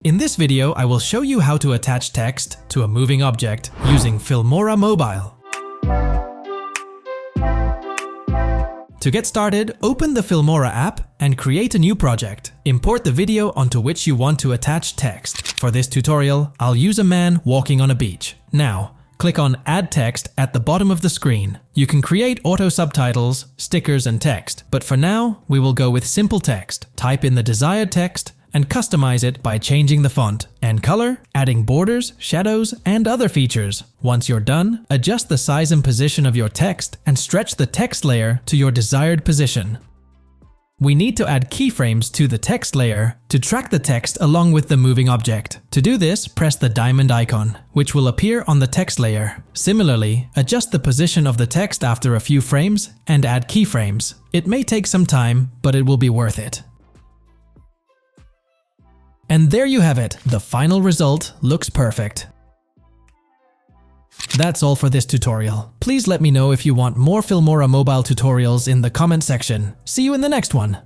In this video, I will show you how to attach text to a moving object using Filmora Mobile. To get started, open the Filmora app and create a new project. Import the video onto which you want to attach text. For this tutorial, I'll use a man walking on a beach. Now, click on Add Text at the bottom of the screen. You can create auto subtitles, stickers, and text, but for now, we will go with simple text. Type in the desired text and customize it by changing the font and color, adding borders, shadows, and other features. Once you're done, adjust the size and position of your text and stretch the text layer to your desired position. We need to add keyframes to the text layer to track the text along with the moving object. To do this, press the diamond icon, which will appear on the text layer. Similarly, adjust the position of the text after a few frames and add keyframes. It may take some time, but it will be worth it. And there you have it. The final result looks perfect. That's all for this tutorial. Please let me know if you want more Filmora Mobile tutorials in the comment section. See you in the next one.